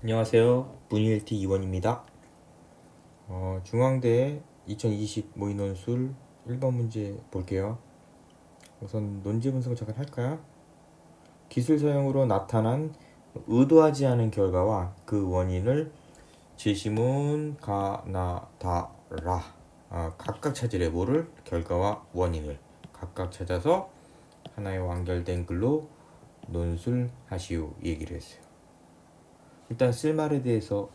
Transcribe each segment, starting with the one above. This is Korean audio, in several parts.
안녕하세요. 문일T 이원입니다. 중앙대 2020 모의논술 1번 문제 볼게요. 우선 논지 분석을 잠깐 할까요? 기술 사용으로 나타난 의도하지 않은 결과와 그 원인을 제시문 가나다라 각각 찾으래. 뭐를? 결과와 원인을 각각 찾아서 하나의 완결된 글로 논술하시오 얘기를 했어요. 일단 쓸말에 대해서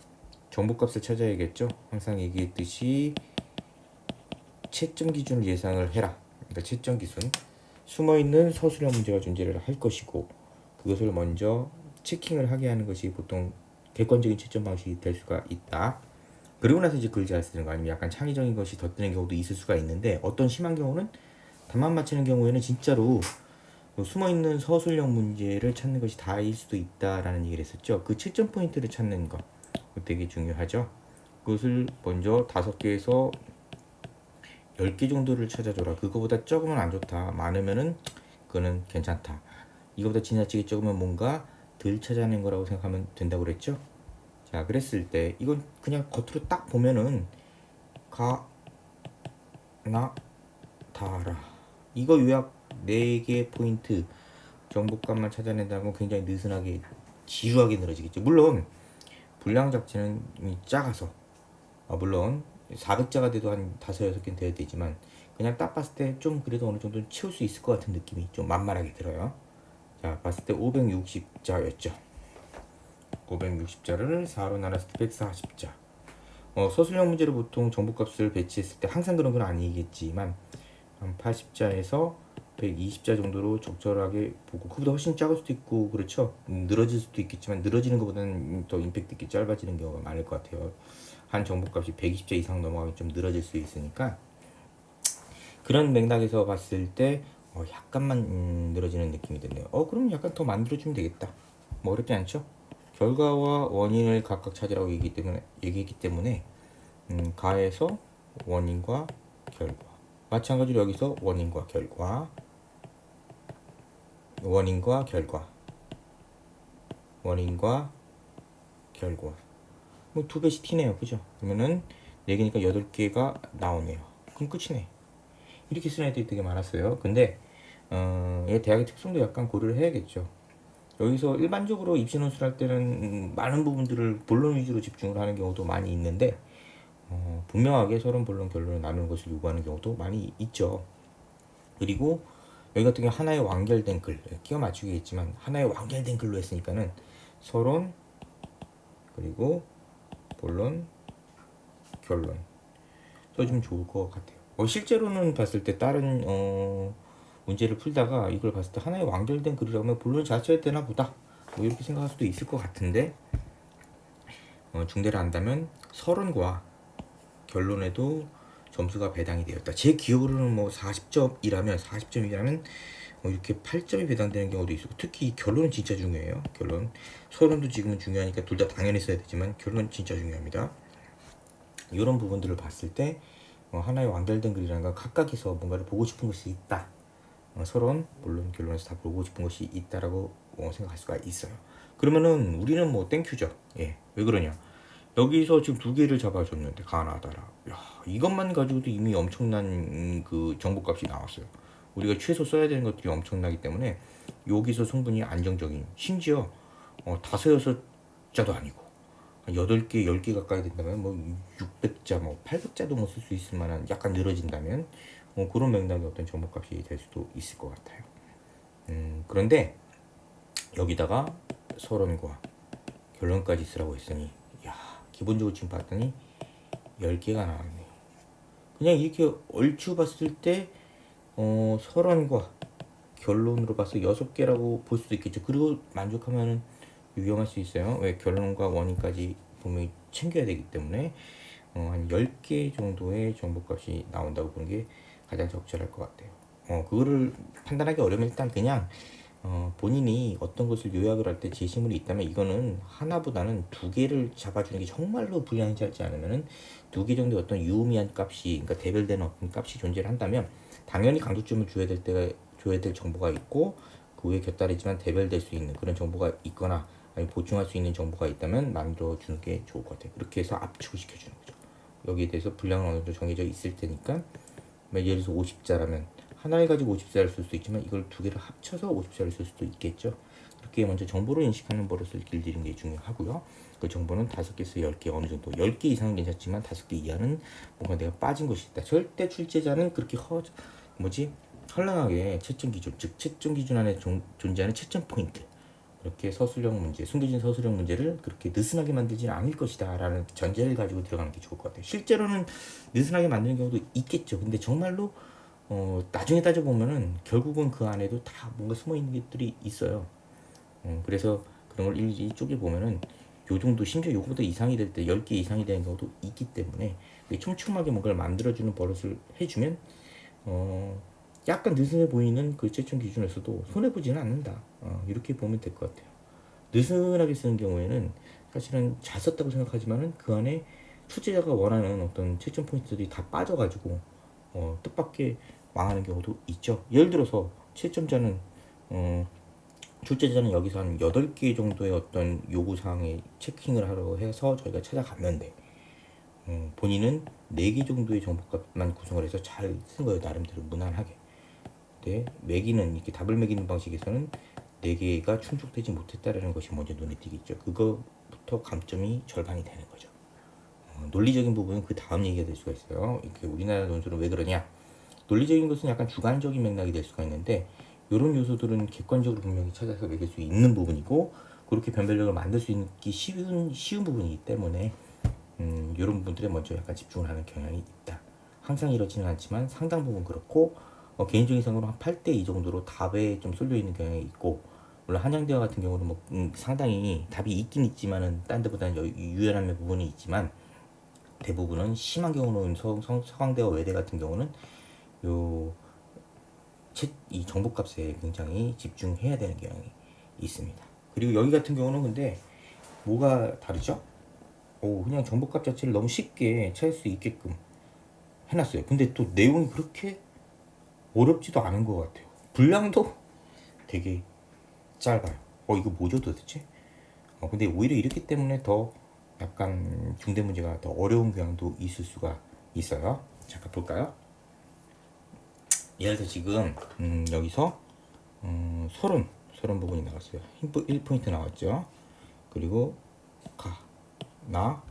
정보값을 찾아야겠죠. 항상 얘기했듯이 채점 기준을 예상을 해라. 그러니까 채점 기준, 숨어있는 서술형 문제가 존재를 할 것이고 그것을 먼저 체킹을 하게 하는 것이 보통 객관적인 채점 방식이 될 수가 있다. 그리고 나서 이제 글 잘 쓰는 거 아니면 약간 창의적인 것이 덧드는 경우도 있을 수가 있는데, 어떤 심한 경우는 답만 맞히는 경우에는 진짜로 숨어있는 서술형 문제를 찾는 것이 다일 수도 있다라는 얘기를 했었죠. 그 채점 포인트를 찾는 것 되게 중요하죠. 그것을 먼저 5개에서 10개 정도를 찾아줘라. 그거보다 적으면 안 좋다. 많으면은 그거는 괜찮다. 이거보다 지나치게 적으면 뭔가 덜 찾아낸 거라고 생각하면 된다고 그랬죠. 자, 그랬을 때 이건 그냥 겉으로 딱 보면은 가, 나, 다라. 이거 요약 4개 포인트 정보값만 찾아낸다면 굉장히 느슨하게 지루하게 늘어지겠죠. 물론 분량 자체는 작아서 물론 400자가 돼도 한 5, 6개는 돼야 되지만 그냥 딱 봤을 때 좀 그래도 어느 정도는 채울 수 있을 것 같은 느낌이 좀 만만하게 들어요. 자, 봤을 때 560자였죠. 560자를 4로 나눴을 때 140자. 서술형 문제를 보통 정보값을 배치했을 때 항상 그런 건 아니겠지만 한 80자에서 120자 정도로 적절하게 보고, 그보다 훨씬 작을 수도 있고 그렇죠. 늘어질 수도 있겠지만 늘어지는 것보다는 더 임팩트 있게 짧아지는 경우가 많을 것 같아요. 한 정보값이 120자 이상 넘어가면 좀 늘어질 수 있으니까 그런 맥락에서 봤을 때 약간만 늘어지는 느낌이 드네요. 그럼 약간 더 만들어주면 되겠다. 뭐 어렵지 않죠? 결과와 원인을 각각 찾으라고 얘기했기 때문에 가에서 원인과 결과, 마찬가지로 여기서 원인과 결과, 원인과 결과, 원인과 결과, 뭐 2배씩 튀네요. 그죠? 그러면은 4개니까 8개가 나오네요. 그럼 끝이네. 이렇게 쓰는 애들이 되게 많았어요. 근데 대학의 특성도 약간 고려를 해야겠죠. 여기서 일반적으로 입시 논술할 때는 많은 부분들을 본론 위주로 집중을 하는 경우도 많이 있는데 분명하게 서론, 본론, 결론을 나누는 것을 요구하는 경우도 많이 있죠. 그리고 여기 같은 경우 하나의 완결된 글, 끼워 맞추기겠지만 하나의 완결된 글로 했으니까는 서론, 그리고 본론, 결론 써주면 좋을 것 같아요. 실제로는 봤을 때 다른 문제를 풀다가 이걸 봤을 때 하나의 완결된 글이라면 본론 잘 써야 되나 보다, 뭐 이렇게 생각할 수도 있을 것 같은데, 중대를 한다면 서론과 결론에도 점수가 배당이 되었다. 제 기억으로는 뭐 40점이라면 40점이라면 이렇게 8점이 배당되는 경우도 있고, 특히 결론은 진짜 중요해요. 결론, 서론도 지금은 중요하니까 둘 다 당연히 써야 되지만 결론은 진짜 중요합니다. 이런 부분들을 봤을 때 하나의 완결된 글이라는 건 각각에서 뭔가를 보고 싶은 것이 있다. 서론, 본론, 결론에서 다 보고 싶은 것이 있다라고 생각할 수가 있어요. 그러면은 우리는 뭐 땡큐죠. 예, 왜 그러냐? 여기서 지금 2개를 잡아줬는데 가나다라. 야, 이것만 가지고도 이미 엄청난 그 정보값이 나왔어요. 우리가 최소 써야 되는 것들이 엄청나기 때문에 여기서 성분이 안정적인, 심지어 5, 6자도 아니고 8개, 10개 가까이 된다면 뭐 600자, 뭐 800자도 뭐 쓸 수 있을 만한, 약간 늘어진다면 그런 맥락의 어떤 정보값이 될 수도 있을 것 같아요. 그런데 여기다가 서론과 결론까지 쓰라고 했으니, 야, 기본적으로 지금 봤더니 10개가 나왔네요. 그냥 이렇게 얼추 봤을 때 서론과 결론으로 봐서 6개라고 볼 수도 있겠죠. 그리고 만족하면 유용할 수 있어요. 왜? 결론과 원인까지 분명히 챙겨야 되기 때문에 한 10개 정도의 정보값이 나온다고 보는 게 가장 적절할 것 같아요. 그거를 판단하기 어려우면 일단 그냥 본인이 어떤 것을 요약을 할 때 제시물이 있다면 이거는 하나보다는 2개를 잡아주는 게 정말로 분량이 짧지 않으면은 2개 정도의 어떤 유의미한 값이, 그러니까 대별되는 어떤 값이 존재를 한다면 당연히 강조점을 줘야 될 정보가 있고, 그 외에 곁다리지만 대별될 수 있는 그런 정보가 있거나, 아니 보충할 수 있는 정보가 있다면 만들어 주는 게 좋을 것 같아요. 그렇게 해서 압축을 시켜주는 거죠. 여기에 대해서 분량은 어느 정도 정해져 있을 테니까 예를 들어서 50자라면 하나를 가지고 50자를 쓸 수도 있지만 이걸 두 개를 합쳐서 50자를 쓸 수도 있겠죠. 그렇게 먼저 정보를 인식하는 버릇을 길들이는 게 중요하고요. 그 정보는 5개에서 10개 어느 정도 10개 이상은 괜찮지만 5개 이하는 뭔가 내가 빠진 것이 있다. 절대 출제자는 그렇게 현란하게 채점 기준, 즉 채점 기준 안에 존재하는 채점 포인트 이렇게 서술형 문제, 숨겨진 서술형 문제를 그렇게 느슨하게 만들지는 않을 것이다 라는 전제를 가지고 들어가는 게 좋을 것 같아요. 실제로는 느슨하게 만드는 경우도 있겠죠. 근데 정말로 나중에 따져보면은 결국은 그 안에도 다 뭔가 숨어있는 것들이 있어요. 그래서 그런 걸 일일이 쪼개보면은 요 정도, 심지어 요거보다 이상이 될 때 10개 이상이 되는 경우도 있기 때문에 촘촘하게 뭔가를 만들어주는 버릇을 해주면 약간 느슨해 보이는 그 채점 기준에서도 손해보지는 않는다. 이렇게 보면 될 것 같아요. 느슨하게 쓰는 경우에는 사실은 잘 썼다고 생각하지만은 그 안에 출제자가 원하는 어떤 채점 포인트들이 다 빠져가지고 뜻밖의 망하는 경우도 있죠. 예를 들어서 채점자는 출제자는 여기서 한 8개 정도의 어떤 요구사항에 체킹을 하려 해서 저희가 찾아갔는데 본인은 4개 정도의 정보값만 구성을 해서 잘 쓴 거예요. 나름대로 무난하게. 근데 매기는 이렇게 답을 매기는 방식에서는 4개가 충족되지 못했다라는 것이 먼저 눈에 띄겠죠. 그거부터 감점이 절반이 되는 거죠. 논리적인 부분은 그 다음 얘기가 될 수가 있어요. 이렇게 우리나라 논술은 왜 그러냐? 논리적인 것은 약간 주관적인 맥락이 될 수가 있는데 이런 요소들은 객관적으로 분명히 찾아서 매길 수 있는 부분이고 그렇게 변별력을 만들 수 있기 쉬운 부분이기 때문에 이런 부분들에 먼저 약간 집중을 하는 경향이 있다. 항상 이렇지는 않지만 상당 부분 그렇고 개인적인 생각으로 한 8대 2 정도로 답에 좀 쏠려 있는 경향이 있고 물론 한양대와 같은 경우는 상당히 답이 있긴 있지만은 딴 데보다는 유연함의 부분이 있지만 대부분은 심한 경우는 서강대와 외대 같은 경우는 이 정보값에 굉장히 집중해야 되는 경향이 있습니다. 그리고 여기 같은 경우는 근데 뭐가 다르죠? 그냥 정보값 자체를 너무 쉽게 찾을 수 있게끔 해놨어요. 근데 또 내용이 그렇게 어렵지도 않은 것 같아요. 분량도 되게 짧아요. 이거 뭐죠 도대체? 근데 오히려 이렇기 때문에 더 약간 중대 문제가 더 어려운 경향도 있을 수가 있어요. 잠깐 볼까요? 예를 들어 지금 여기서 서론 부분이 나왔어요. 1포인트 나왔죠. 그리고 다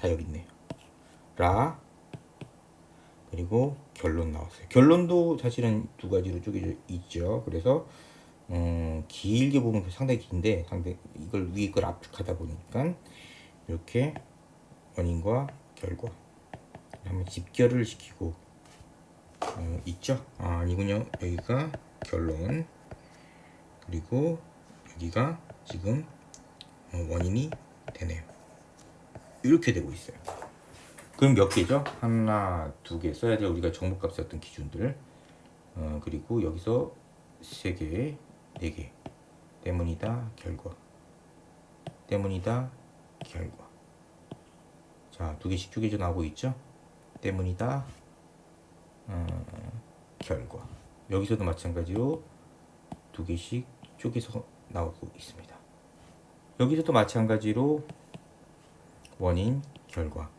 여기 있네요. 그리고 결론 나왔어요. 결론도 사실은 두 가지로 쪼개져 있죠. 그래서 길게 보면 상당히 긴데 이걸 위에 걸 압축하다 보니까 이렇게 원인과 결과 한번 집결을 시키고 있죠. 아니군요. 여기가 결론 그리고 여기가 지금 원인이 되네요. 이렇게 되고 있어요. 그럼 몇 개죠? 하나, 2개 써야 될 우리가 정보값 썼던 기준들 그리고 여기서 3개, 4개 때문이다 결과 자 2개씩 쪼개져 나오고 있죠? 때문이다 결과 여기서도 마찬가지로 2개씩 쪼개서 나오고 있습니다. 여기서도 마찬가지로 원인, 결과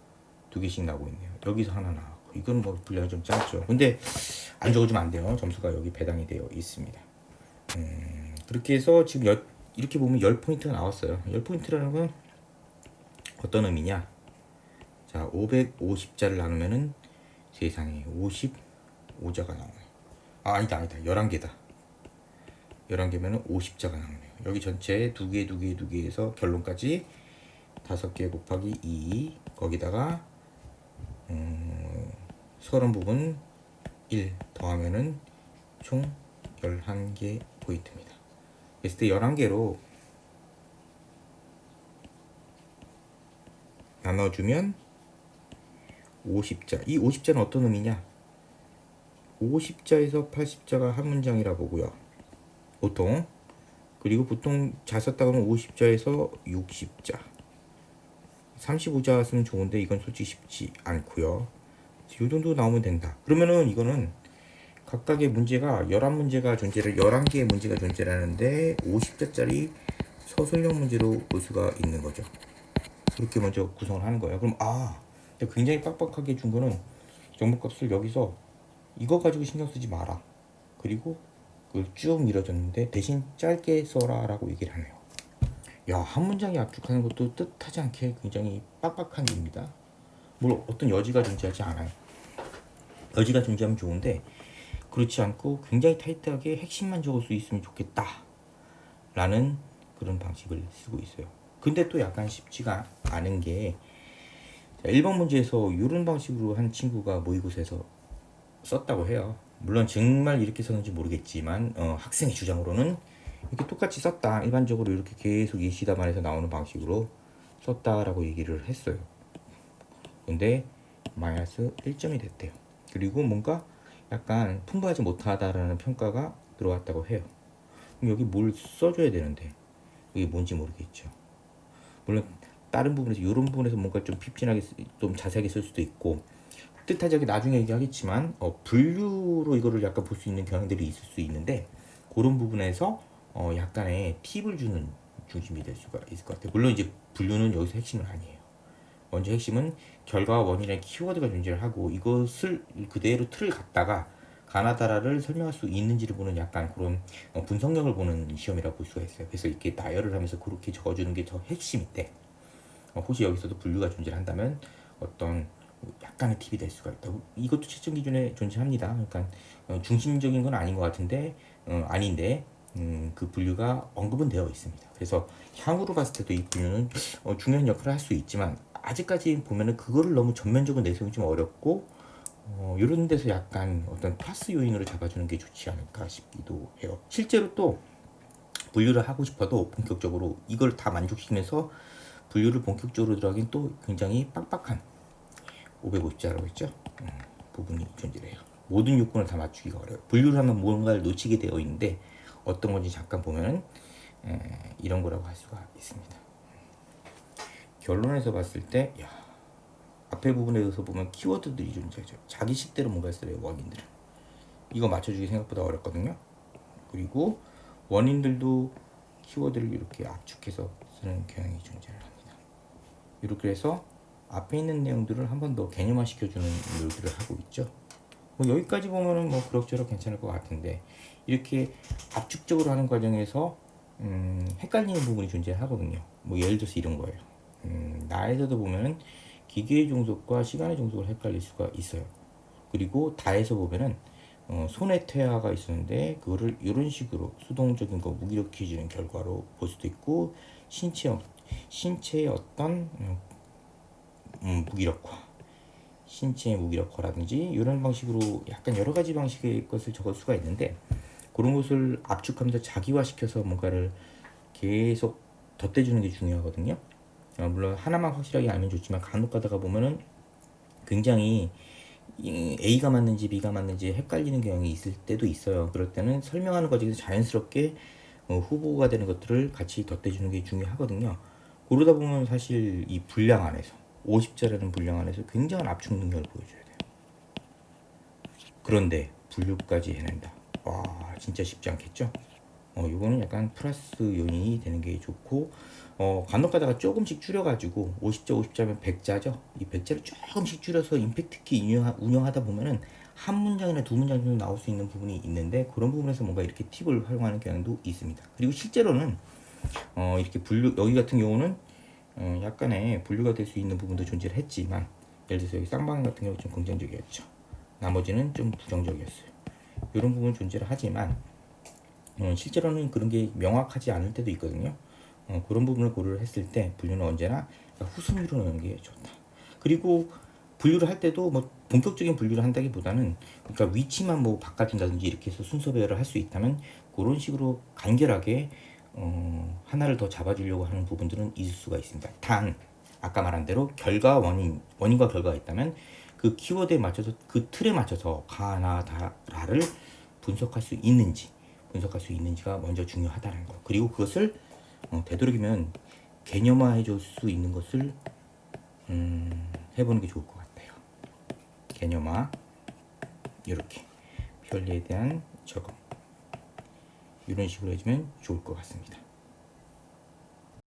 2개씩 나오고 있네요. 여기서 하나 나왔고 이건 뭐 분량이 좀 짧죠. 근데 안 적어주면 안 돼요. 점수가 여기 배당이 되어 있습니다. 그렇게 해서 지금 이렇게 보면 10포인트가 나왔어요. 10포인트라는 건 어떤 의미냐? 자, 550자를 나누면은 세상에 55자가 나오네요. 아니다. 11개다. 11개면은 50자가 나오네요. 여기 전체 2개 해서 결론까지 5개 곱하기 2 거기다가 서론 부분 1 더하면은 총 11개 포인트입니다. 그랬을 때 11개로 나눠주면 50자. 이 50자는 어떤 의미냐? 50자에서 80자가 한 문장이라 보고요. 보통. 그리고 보통 잘 썼다 그러면 50자에서 60자. 35자 쓰면 좋은데 이건 솔직히 쉽지 않고요. 이 정도 나오면 된다. 그러면은 이거는 각각의 문제가 11문제가 존재를 11개의 문제가 존재하는데 50자짜리 서술형 문제로 볼 수가 있는 거죠. 그렇게 먼저 구성을 하는 거예요. 그럼 굉장히 빡빡하게 준 거는 정보값을 여기서 이거 가지고 신경 쓰지 마라. 그리고 그걸 쭉 밀어줬는데 대신 짧게 써라 라고 얘기를 하네요. 야, 한 문장에 압축하는 것도 뜻하지 않게 굉장히 빡빡한 일입니다. 물론 어떤 여지가 존재하지 않아요. 여지가 존재하면 좋은데 그렇지 않고 굉장히 타이트하게 핵심만 적을 수 있으면 좋겠다 라는 그런 방식을 쓰고 있어요. 근데 또 약간 쉽지가 않은 게 1번 문제에서 이런 방식으로 한 친구가 모의고사에서 썼다고 해요. 물론 정말 이렇게 썼는지 모르겠지만 학생의 주장으로는 이렇게 똑같이 썼다. 일반적으로 이렇게 계속 예시 답안에서 나오는 방식으로 썼다라고 얘기를 했어요. 근데 마이너스 1점이 됐대요. 그리고 뭔가 약간 풍부하지 못하다라는 평가가 들어왔다고 해요. 그럼 여기 뭘 써줘야 되는데 이게 뭔지 모르겠죠. 물론 다른 부분에서 이런 부분에서 뭔가 좀 핍진하게 좀 자세하게 쓸 수도 있고 뜻하지 않게 나중에 얘기하겠지만 분류로 이거를 약간 볼 수 있는 경향들이 있을 수 있는데 그런 부분에서 약간의 팁을 주는 중심이 될 수가 있을 것 같아요. 물론 이제 분류는 여기서 핵심은 아니에요. 먼저 핵심은 결과와 원인의 키워드가 존재를 하고 이것을 그대로 틀을 갖다가 가나다라를 설명할 수 있는지를 보는 약간 그런 분석력을 보는 시험이라고 볼 수가 있어요. 그래서 이렇게 나열을 하면서 그렇게 적어주는 게 더 핵심인데 혹시 여기서도 분류가 존재를 한다면 어떤 약간의 팁이 될 수가 있다. 이것도 채점 기준에 존재합니다. 그러니까 중심적인 건 아닌 것 같은데 아닌데 그 분류가 언급은 되어 있습니다. 그래서 향후로 봤을 때도 이 분류는 중요한 역할을 할 수 있지만 아직까지 보면은 그거를 너무 전면적으로 내세우기 좀 어렵고 이런 데서 약간 어떤 플러스 요인으로 잡아주는 게 좋지 않을까 싶기도 해요. 실제로 또 분류를 하고 싶어도 본격적으로 이걸 다 만족시키면서 분류를 본격적으로 들어가긴 또 굉장히 빡빡한 550자라고 했죠. 부분이 존재해요. 모든 요건을 다 맞추기가 어려워요. 분류를 하면 뭔가를 놓치게 되어 있는데 어떤 건지 잠깐 보면은 이런 거라고 할 수가 있습니다. 결론에서 봤을 때 앞에 부분에 의해서 보면 키워드들이 존재하죠. 자기식대로 뭔가 쓰래요. 원인들은 이거 맞춰주기 생각보다 어렵거든요. 그리고 원인들도 키워드를 이렇게 압축해서 쓰는 경향이 존재를 합니다. 이렇게 해서 앞에 있는 내용들을 한 번 더 개념화 시켜주는 노력들을 하고 있죠. 여기까지 보면은 그럭저럭 괜찮을 것 같은데 이렇게 압축적으로 하는 과정에서 헷갈리는 부분이 존재하거든요. 예를 들어서 이런 거예요. 나에서도 보면은 기계의 종속과 시간의 종속을 헷갈릴 수가 있어요. 그리고 다에서 보면은 손의 퇴화가 있었는데 그거를 이런 식으로 수동적인 거 무기력해지는 결과로 볼 수도 있고 신체의 어떤 무기력화, 신체의 무기력화라든지 이런 방식으로 약간 여러 가지 방식의 것을 적을 수가 있는데 그런 것을 압축하면서 자기화시켜서 뭔가를 계속 덧대주는 게 중요하거든요. 물론 하나만 확실하게 알면 좋지만 간혹 가다가 보면은 굉장히 A가 맞는지 B가 맞는지 헷갈리는 경향이 있을 때도 있어요. 그럴 때는 설명하는 과정에서 자연스럽게 후보가 되는 것들을 같이 덧대주는 게 중요하거든요. 그러다 보면 사실 이 분량 안에서 50자라는 분량 안에서 굉장한 압축 능력을 보여줘야 돼요. 그런데 분류까지 해낸다. 와, 진짜 쉽지 않겠죠? 이거는 약간 플러스 요인이 되는 게 좋고 간혹 가다가 조금씩 줄여가지고 50자 50자면 100자죠. 이 100자를 조금씩 줄여서 임팩트 있게 운영하다 보면은 한 문장이나 두 문장 정도 나올 수 있는 부분이 있는데 그런 부분에서 뭔가 이렇게 팁을 활용하는 경향도 있습니다. 그리고 실제로는 이렇게 분류 여기 같은 경우는 약간의 분류가 될 수 있는 부분도 존재를 했지만 예를 들어서 여기 쌍방향 같은 경우 좀 긍정적이었죠. 나머지는 좀 부정적이었어요. 이런 부분 존재를 하지만 실제로는 그런 게 명확하지 않을 때도 있거든요. 그런 부분을 고려를 했을 때 분류는 언제나 후순위로 넣는 게 좋다. 그리고 분류를 할 때도 본격적인 분류를 한다기보다는 그러니까 위치만 바꿔준다든지 이렇게 해서 순서 배열을 할 수 있다면 그런 식으로 간결하게 하나를 더 잡아주려고 하는 부분들은 있을 수가 있습니다. 단 아까 말한 대로 결과 원인과 결과가 있다면 그 키워드에 맞춰서 그 틀에 맞춰서 가나다라를 분석할 수 있는지가 먼저 중요하다는 거. 그리고 그것을 되도록이면 개념화해 줄 수 있는 것을 해보는 게 좋을 것 같아요. 개념화 이렇게 편리에 대한 적응 이런 식으로 해주면 좋을 것 같습니다.